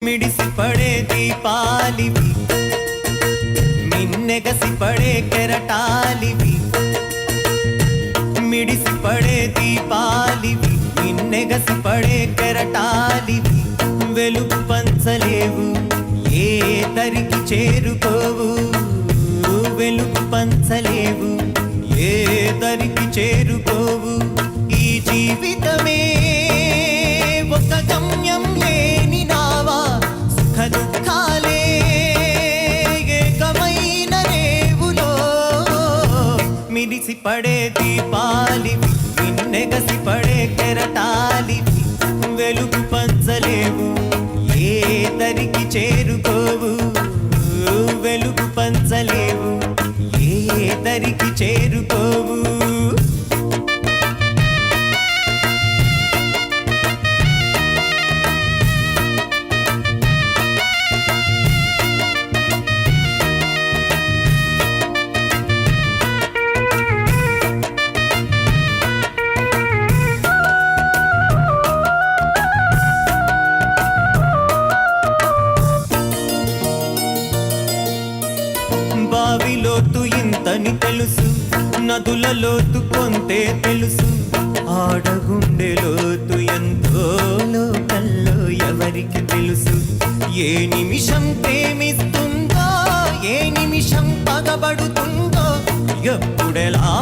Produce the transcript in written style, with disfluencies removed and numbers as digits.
మిడిసి పడే దీపాలివి, మిన్నెగసి పడే కెరటాలివి. మిడిసి పడే దీపాలివి, మిన్నెగసి పడే కెరటాలివి. వెలుగు పంచలేవు, ఏ దరికి చేరుకోవు. వెలుగు పంచలేవు, ఏ దరికి చేరుకోవు. ఈ జీవితమే ఒక గమ్యం లేని నావా, సుఖ దుఃఖాలే ఏకమైన రేవులో. మిడిసి పడే దీపాలివి, మిన్నెగసి పడే కెరటాలివి. వెలుగు పంచలేవు, ఏ దరికి చేరుకోవు. వెలుగు పంచలేవు, ఏ దరికి చేరుకోవు. బావిలోతు ఇంతని తెలుసు, నదుల లోతు కొంతే తెలుసు. ఆడగుండె లోతు ఎంతో లోకల్లో ఎవరికి తెలుసు. ఏ నిమిషం ప్రేమిస్తుందో, ఏ నిమిషం పగబడుతుందో, ఎప్పుడెలా